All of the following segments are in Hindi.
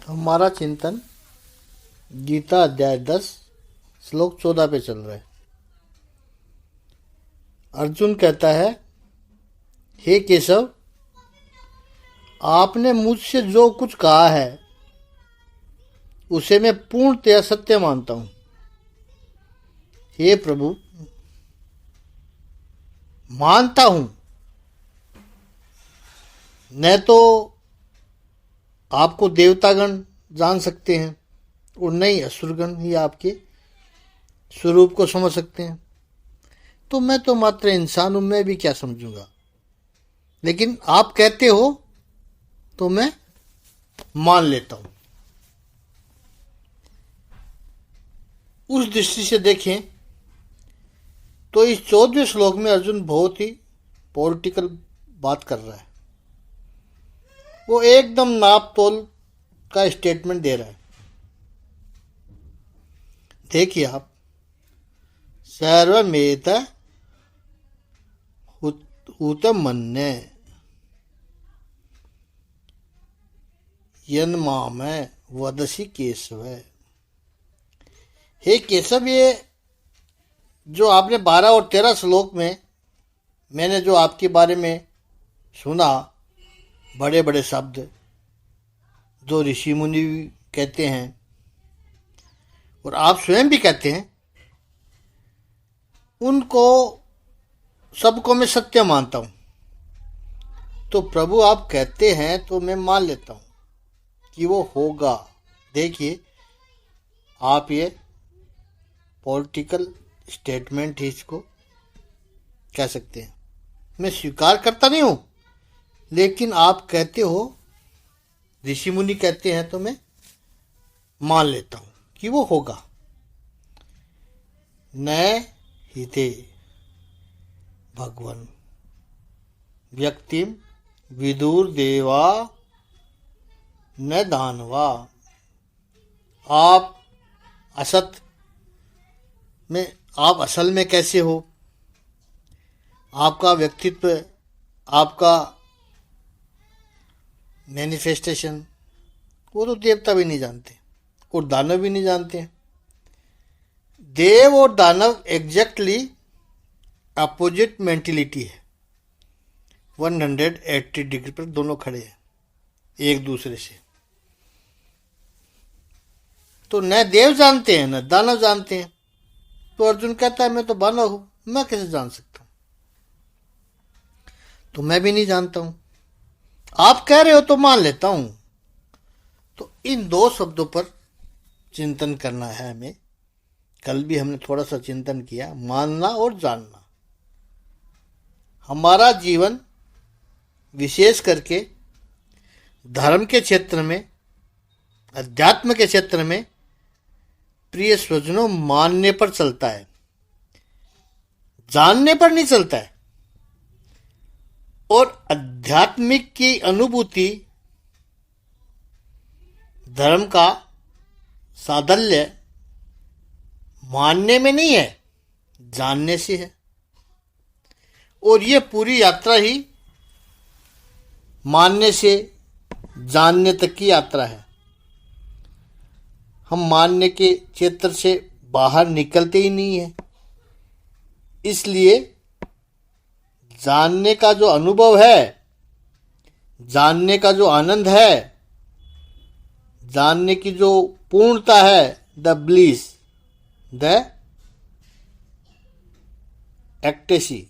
हमारा चिंतन गीता अध्याय 10 श्लोक 14 पे चल रहा है। अर्जुन कहता है, हे केशव, आपने मुझसे जो कुछ कहा है उसे मैं पूर्णतया सत्य मानता हूं। हे प्रभु, मानता हूं। न तो आपको देवतागण जान सकते हैं और न ही असुरगण ही आपके स्वरूप को समझ सकते हैं। तो मैं तो मात्र इंसान हूं, मैं भी क्या समझूंगा। लेकिन आप कहते हो तो मैं मान लेता हूं। उस दृष्टि से देखें तो इस 14वें श्लोक में अर्जुन बहुत ही पॉलिटिकल बात कर रहा है। वो एकदम नाप तोल का स्टेटमेंट दे रहा है। देखिए आप, सर्वमेत हुतमन्ये यन्माम वदसि केशव। हे केशव, ये जो आपने 12 और 13 श्लोक में मैंने जो आपके बारे में सुना, बड़े बड़े शब्द जो ऋषि मुनि भी कहते हैं और आप स्वयं भी कहते हैं, उनको सबको मैं सत्य मानता हूं। तो प्रभु आप कहते हैं तो मैं मान लेता हूं कि वो होगा। देखिए आप, ये पॉलिटिकल स्टेटमेंट ही इसको कह सकते हैं। मैं स्वीकार करता नहीं हूं, लेकिन आप कहते हो, ऋषि मुनि कहते हैं तो मैं मान लेता हूं कि वो होगा। न हिते भगवन व्यक्तिम विदुर देवा न दानवा। आप असत में, आप असल में कैसे हो, आपका व्यक्तित्व, आपका मैनिफेस्टेशन, वो तो देवता भी नहीं जानते और दानव भी नहीं जानते। देव और दानव एग्जैक्टली अपोजिट मेंटेलिटी है। 180 डिग्री पर दोनों खड़े हैं एक दूसरे से। तो न देव जानते हैं न दानव जानते हैं। तो अर्जुन कहता है, मैं तो दानव हूं, मैं कैसे जान सकता हूं। तो मैं भी नहीं जानता हूं, आप कह रहे हो तो मान लेता हूं। तो इन दो शब्दों पर चिंतन करना है हमें। कल भी हमने थोड़ा सा चिंतन किया, मानना और जानना। हमारा जीवन विशेष करके धर्म के क्षेत्र में, अध्यात्म के क्षेत्र में, प्रिय स्वजनों, मानने पर चलता है, जानने पर नहीं चलता है। और आध्यात्मिक की अनुभूति, धर्म का साधल्य मानने में नहीं है, जानने से है। और ये पूरी यात्रा ही मानने से जानने तक की यात्रा है। हम मानने के क्षेत्र से बाहर निकलते ही नहीं है। इसलिए जानने का जो अनुभव है, जानने का जो आनंद है, जानने की जो पूर्णता है, द ब्लिस, द एक्टेसी,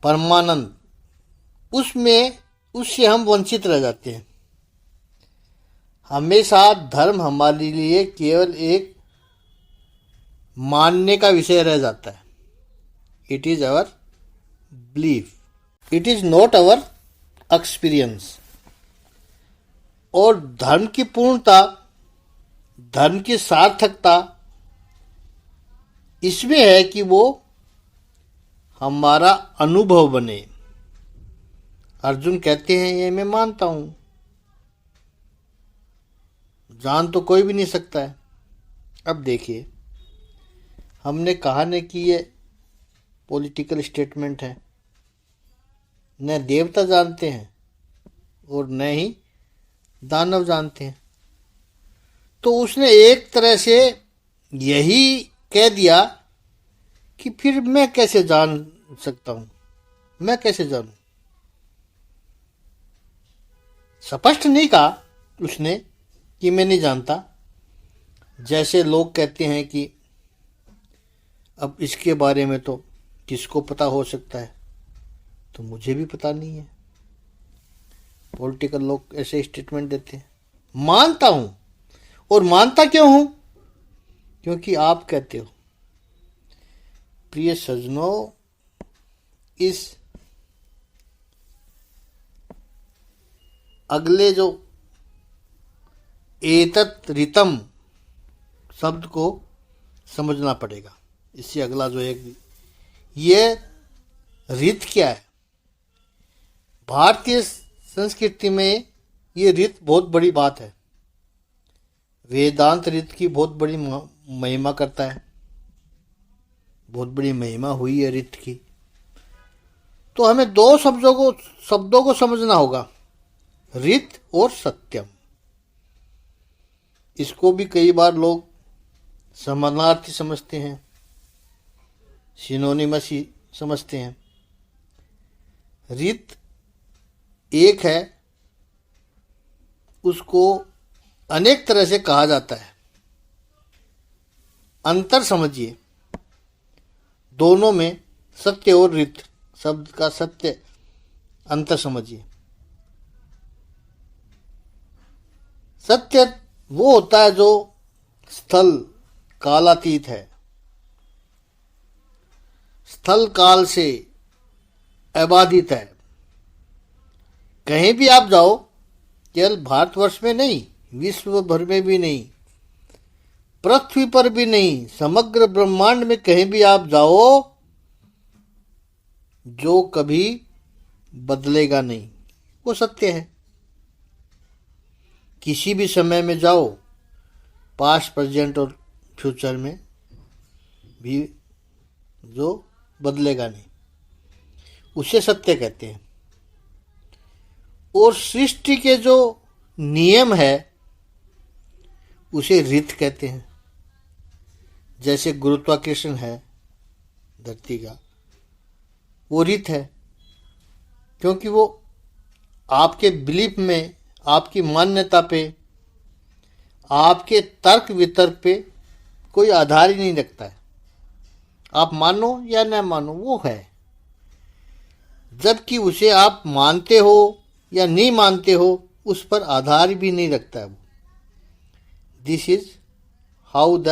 परमानंद, उससे हम वंचित रह जाते हैं। हमेशा धर्म हमारे लिए केवल एक मानने का विषय रह जाता है। It is our belief, it is not our experience. और धर्म की पूर्णता, धर्म की सार्थकता इसमें है कि वो हमारा अनुभव बने। अर्जुन कहते हैं, ये मैं मानता हूं, जान तो कोई भी नहीं सकता है। अब देखिए, हमने कहा न कि ये पॉलिटिकल स्टेटमेंट है। न देवता जानते हैं और न ही दानव जानते हैं। तो उसने एक तरह से यही कह दिया कि फिर मैं कैसे जान सकता हूं, मैं कैसे जानूं। स्पष्ट नहीं कहा उसने कि मैं नहीं जानता। जैसे लोग कहते हैं कि अब इसके बारे में तो किसको पता हो सकता है, तो मुझे भी पता नहीं है। पॉलिटिकल लोग ऐसे स्टेटमेंट देते हैं। मानता हूं, और मानता क्यों हूं? क्योंकि आप कहते हो। प्रिय सज्जनों, इस अगले जो एतत् ऋतम शब्द को समझना पड़ेगा। इससे अगला जो एक, ये रीत क्या है? भारतीय संस्कृति में ये रीत बहुत बड़ी बात है। वेदांत रीत की बहुत बड़ी महिमा करता है, बहुत बड़ी महिमा हुई है रीत की। तो हमें दो शब्दों को समझना होगा, रीत और सत्यम। इसको भी कई बार लोग समानार्थी समझते हैं, सिनोनिमस ही समझते हैं। रीत एक है, उसको अनेक तरह से कहा जाता है। अंतर समझिए दोनों में, सत्य और रीत शब्द का सत्य अंतर समझिए। सत्य वो होता है जो स्थल कालातीत है, स्थल काल से अबाधित है। कहीं भी आप जाओ, केवल भारतवर्ष में नहीं, विश्व भर में भी नहीं, पृथ्वी पर भी नहीं, समग्र ब्रह्मांड में कहीं भी आप जाओ, जो कभी बदलेगा नहीं, वो सत्य है। किसी भी समय में जाओ, पास्ट, प्रेजेंट और फ्यूचर में भी, जो बदलेगा नहीं, उसे सत्य कहते हैं। और सृष्टि के जो नियम है उसे रीत कहते हैं। जैसे गुरुत्वाकर्षण है धरती का, वो रीत है, क्योंकि वो आपके बिलीफ में, आपकी मान्यता पे, आपके तर्क वितर्क पे कोई आधार ही नहीं रखता है। आप मानो या न मानो, वो है। जबकि उसे आप मानते हो या नहीं मानते हो, उस पर आधार भी नहीं रखता है वो। This is how the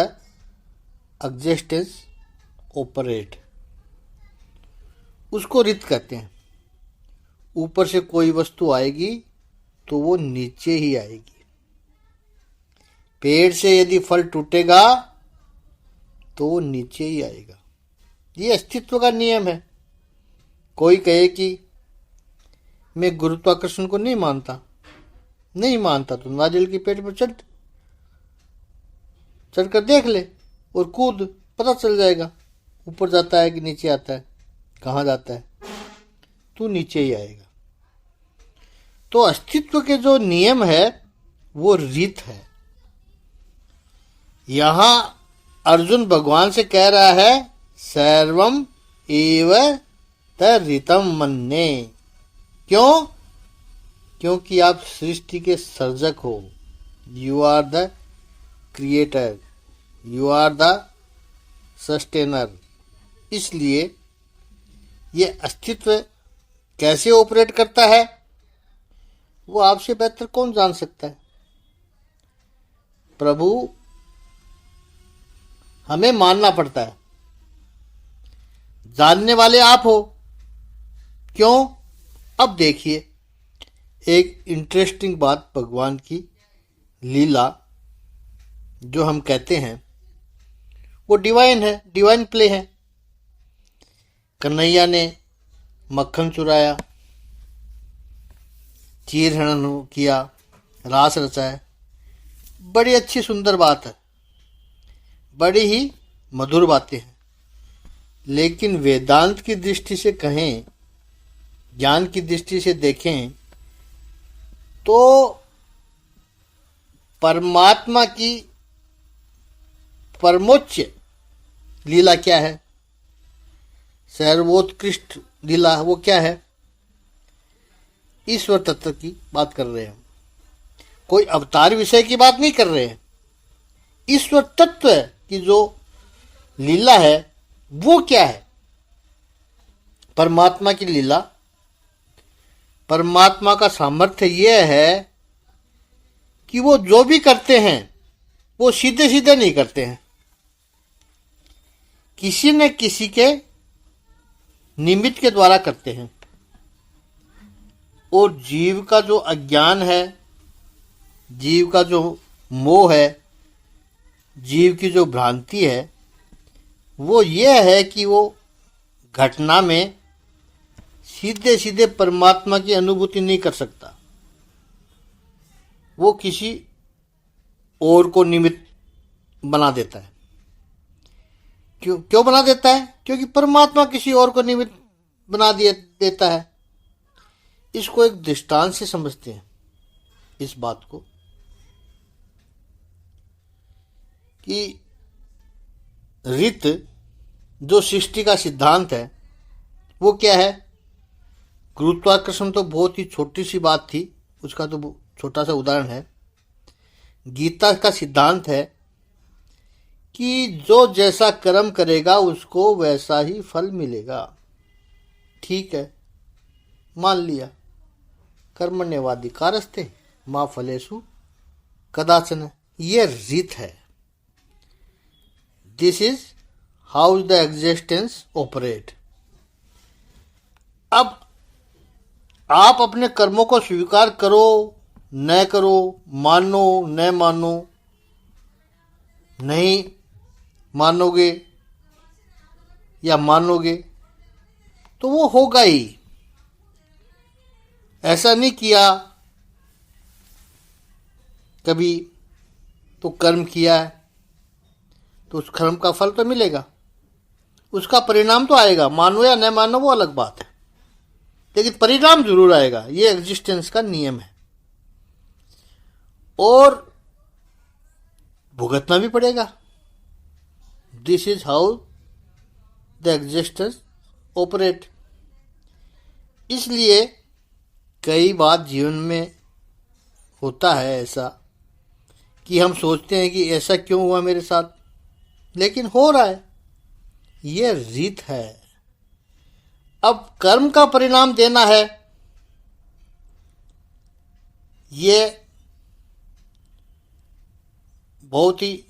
existence operate, उसको रीत कहते हैं। ऊपर से कोई वस्तु आएगी तो वो नीचे ही आएगी। पेड़ से यदि फल टूटेगा तो वो नीचे ही आएगा। ये अस्तित्व का नियम है। कोई कहे कि मैं गुरुत्वाकर्षण को नहीं मानता, नहीं मानता तो नारियल के पेड़ पर चढ़कर देख ले और कूद, पता चल जाएगा ऊपर जाता है कि नीचे आता है, कहाँ जाता है, तू नीचे ही आएगा। तो अस्तित्व के जो नियम है वो रीत है। यहां अर्जुन भगवान से कह रहा है, सर्वम एव तरीतम मन्ये। क्यों? क्योंकि आप सृष्टि के सर्जक हो। You are the creator, you are the sustainer. इसलिए ये अस्तित्व कैसे ऑपरेट करता है वो आपसे बेहतर कौन जान सकता है। प्रभु हमें मानना पड़ता है, जानने वाले आप हो। क्यों? अब देखिए एक इंटरेस्टिंग बात, भगवान की लीला जो हम कहते हैं वो डिवाइन है, डिवाइन प्ले है। कन्हैया ने मक्खन चुराया, चीर हरण किया, रास रचाया, बड़ी अच्छी सुंदर बात है, बड़ी ही मधुर बातें हैं। लेकिन वेदांत की दृष्टि से कहें, ज्ञान की दृष्टि से देखें, तो परमात्मा की परमोच्च लीला क्या है, सर्वोत्कृष्ट लीला वो क्या है? ईश्वर तत्व की बात कर रहे हैं। कोई अवतार विषय की बात नहीं कर रहे हैं। ईश्वर तत्व की जो लीला है वो क्या है? परमात्मा की लीला, परमात्मा का सामर्थ्य यह है कि वो जो भी करते हैं वो सीधे सीधे नहीं करते हैं, किसी न किसी के निमित्त के द्वारा करते हैं। और जीव का जो अज्ञान है, जीव का जो मोह है, जीव की जो भ्रांति है, वो ये है कि वो घटना में सीधे सीधे परमात्मा की अनुभूति नहीं कर सकता। वो किसी और को निमित्त बना देता है। क्यों बना देता है? क्योंकि परमात्मा किसी और को निमित्त बना देता है। इसको एक दृष्टांत से समझते हैं इस बात को कि रीत जो सृष्टि का सिद्धांत है वो क्या है? गुरुत्वाकर्षण तो बहुत ही छोटी सी बात थी, उसका तो छोटा सा उदाहरण है। गीता का सिद्धांत है कि जो जैसा कर्म करेगा उसको वैसा ही फल मिलेगा। ठीक है, मान लिया। कर्मण्येवाधिकारस्ते मा फलेषु कदाचन, ये रीत है। This is how the existence operate. अब आप अपने कर्मों को स्वीकार करो न करो, मानो न मानो, नहीं मानोगे या मानोगे तो वो होगा ही। ऐसा नहीं किया कभी तो कर्म किया है तो उस कर्म का फल तो मिलेगा, उसका परिणाम तो आएगा। मानो या न मानो वो अलग बात है, लेकिन परिणाम जरूर आएगा। ये एग्जिस्टेंस का नियम है और भुगतना भी पड़ेगा। This is how the existence operate. इसलिए कई बार जीवन में होता है ऐसा कि हम सोचते हैं कि ऐसा क्यों हुआ मेरे साथ, लेकिन हो रहा है। यह रीत है। अब कर्म का परिणाम देना है, ये बहुत ही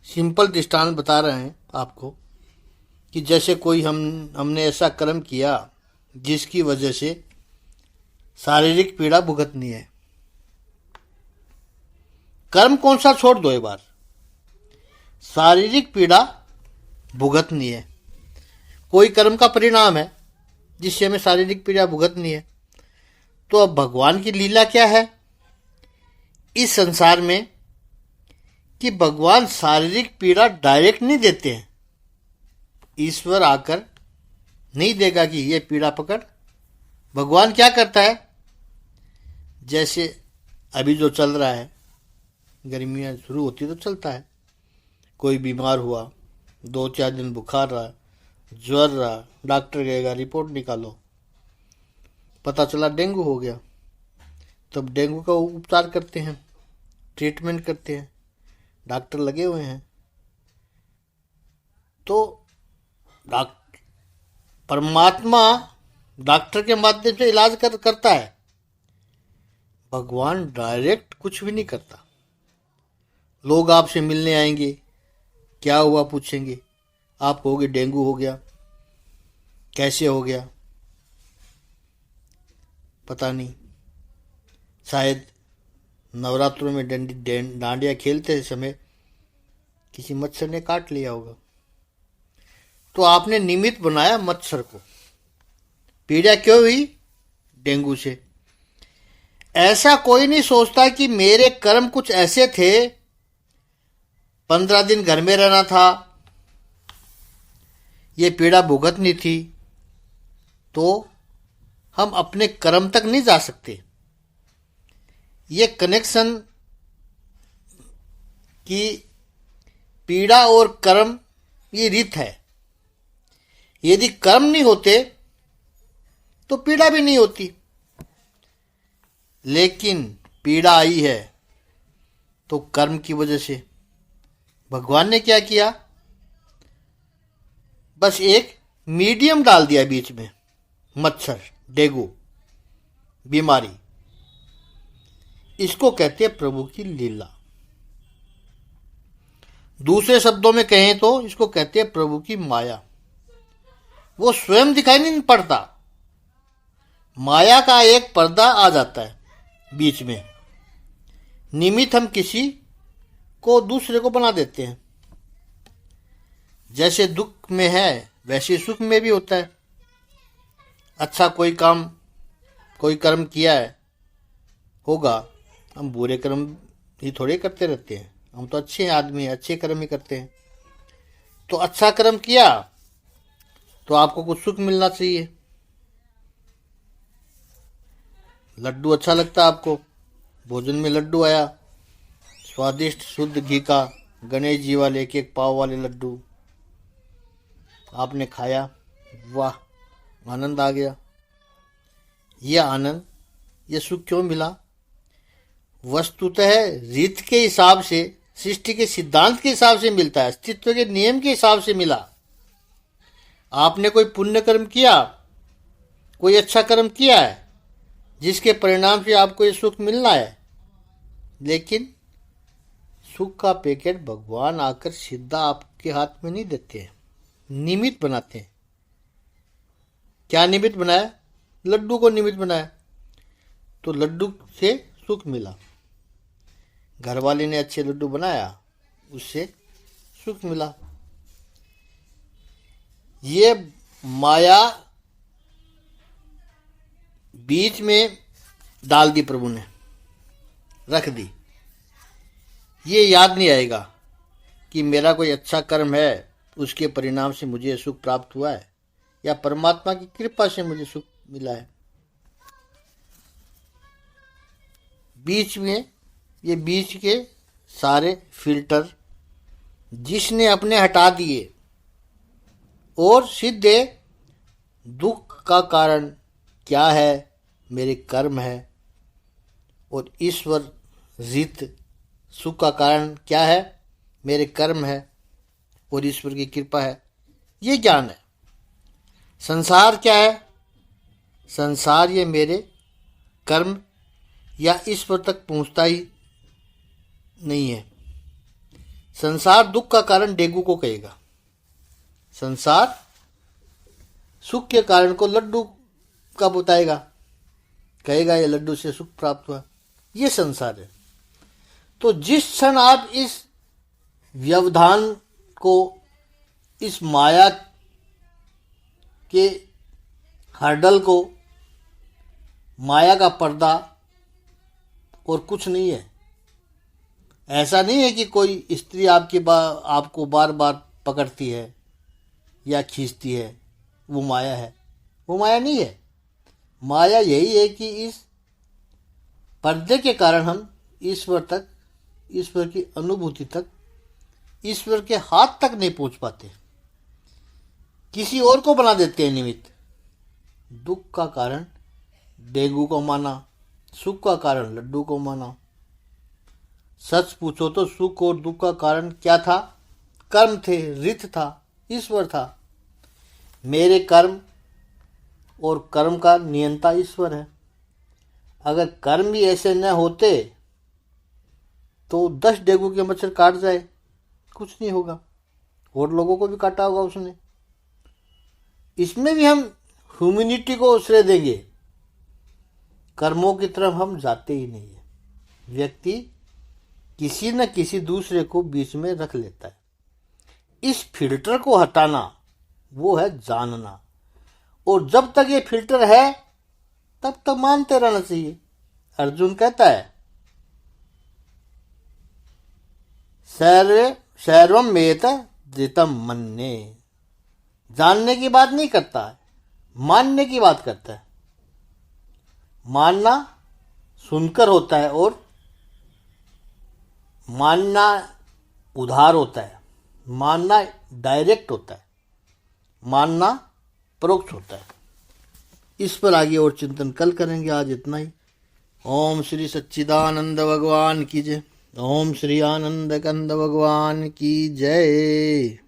सिंपल दृष्टांत बता रहे हैं आपको कि जैसे कोई हमने ऐसा कर्म किया जिसकी वजह से शारीरिक पीड़ा भुगतनी है। कर्म कौन सा छोड़ दो, एक बार शारीरिक पीड़ा भुगतनी है। कोई कर्म का परिणाम है जिससे हमें शारीरिक पीड़ा भुगतनी है। तो अब भगवान की लीला क्या है इस संसार में कि भगवान शारीरिक पीड़ा डायरेक्ट नहीं देते हैं। ईश्वर आकर नहीं देगा कि ये पीड़ा पकड़। भगवान क्या करता है, जैसे अभी जो चल रहा है, गर्मियाँ शुरू होती तो चलता है, कोई बीमार हुआ, 2-4 दिन बुखार रहा, ज्वर रहा, डॉक्टर कहेगा रिपोर्ट निकालो, पता चला डेंगू हो गया। तब डेंगू का उपचार करते हैं, ट्रीटमेंट करते हैं, डॉक्टर लगे हुए हैं। तो परमात्मा डॉक्टर के माध्यम से इलाज करता है। भगवान डायरेक्ट कुछ भी नहीं करता। लोग आपसे मिलने आएंगे, क्या हुआ पूछेंगे, आप कहोगे डेंगू हो गया। कैसे हो गया पता नहीं, शायद नवरात्रों में डांडिया खेलते समय किसी मच्छर ने काट लिया होगा। तो आपने निमित्त बनाया मच्छर को, पीड़ा क्यों हुई? डेंगू से। ऐसा कोई नहीं सोचता कि मेरे कर्म कुछ ऐसे थे, 15 दिन घर में रहना था, ये पीड़ा भुगतनी थी, तो हम अपने कर्म तक नहीं जा सकते। ये कनेक्शन कि पीड़ा और कर्म ये रीत है। यदि कर्म नहीं होते तो पीड़ा भी नहीं होती। लेकिन पीड़ा आई है तो कर्म की वजह से। भगवान ने क्या किया, बस एक मीडियम डाल दिया बीच में, मच्छर, डेंगू बीमारी। इसको कहते हैं प्रभु की लीला। दूसरे शब्दों में कहें तो इसको कहते हैं प्रभु की माया। वो स्वयं दिखाई नहीं पड़ता, माया का एक पर्दा आ जाता है बीच में। निमित्त हम किसी को दूसरे को बना देते हैं। जैसे दुख में है वैसे सुख में भी होता है। अच्छा कोई कर्म किया है होगा, हम बुरे कर्म ही थोड़े करते रहते हैं। हम तो अच्छे आदमी हैं, अच्छे कर्म ही करते हैं। तो अच्छा कर्म किया तो आपको कुछ सुख मिलना चाहिए। लड्डू अच्छा लगता है आपको, भोजन में लड्डू आया, स्वादिष्ट शुद्ध घी का गणेश जी वाले एक एक पाव वाले लड्डू आपने खाया, वाह आनंद आ गया। यह आनंद, यह सुख क्यों मिला? वस्तुतः रीत के हिसाब से, सृष्टि के सिद्धांत के हिसाब से मिलता है, अस्तित्व के नियम के हिसाब से मिला। आपने कोई पुण्य कर्म किया, कोई अच्छा कर्म किया है, जिसके परिणाम से आपको ये सुख मिलना है। लेकिन सुख का पैकेट भगवान आकर सीधा आपके हाथ में नहीं देते हैं, निमित्त बनाते हैं। क्या निमित्त बनाया? लड्डू को निमित्त बनाया, तो लड्डू से सुख मिला। घर वाले ने अच्छे लड्डू बनाया, उससे सुख मिला। ये माया बीच में डाल दी, प्रभु ने रख दी। ये याद नहीं आएगा कि मेरा कोई अच्छा कर्म है, उसके परिणाम से मुझे सुख प्राप्त हुआ है, या परमात्मा की कृपा से मुझे सुख मिला है। बीच में ये बीच के सारे फिल्टर जिसने अपने हटा दिए और सीधे दुख का कारण क्या है? मेरे कर्म है। और ईश्वर रीत, सुख का कारण क्या है? मेरे कर्म है और ईश्वर की कृपा है। ये ज्ञान है। संसार क्या है? संसार ये मेरे कर्म या ईश्वर तक पहुंचता ही नहीं है। संसार दुख का कारण डेंगू को कहेगा, संसार सुख के कारण को लड्डू का बताएगा, कहेगा ये लड्डू से सुख प्राप्त हुआ। ये संसार है। तो जिस क्षण आप इस व्यवधान को, इस माया के हर्डल को, माया का पर्दा और कुछ नहीं है। ऐसा नहीं है कि कोई स्त्री आपको बार बार पकड़ती है या खींचती है, वो माया है। वो माया नहीं है। माया यही है कि इस पर्दे के कारण हम ईश्वर तक, ईश्वर की अनुभूति तक, ईश्वर के हाथ तक नहीं पहुंच पाते, किसी और को बना देते हैं निमित्त। दुख का कारण डेंगू को माना, सुख का कारण लड्डू को माना। सच पूछो तो सुख और दुख का कारण क्या था? कर्म थे, रीत था, ईश्वर था। मेरे कर्म और कर्म का नियंता ईश्वर है। अगर कर्म भी ऐसे न होते तो 10 डेंगू के मच्छर काट जाए, कुछ नहीं होगा, और लोगों को भी काटा होगा उसने। इसमें भी हम ह्यूमैनिटी को श्रेय देंगे, कर्मों की तरफ हम जाते ही नहीं है। व्यक्ति किसी न किसी दूसरे को बीच में रख लेता है। इस फिल्टर को हटाना वो है जानना। और जब तक ये फिल्टर है तब तक मानते रहना चाहिए। अर्जुन कहता है सर्वम मेत धृतम मन्ये। जानने की बात नहीं करता है, मानने की बात करता है। मानना सुनकर होता है और मानना उधार होता है, मानना डायरेक्ट होता है, मानना परोक्ष होता है। इस पर आगे और चिंतन कल करेंगे। आज इतना ही। ओम श्री सच्चिदानंद भगवान की जय। ओम श्री आनंद कंद भगवान की जय।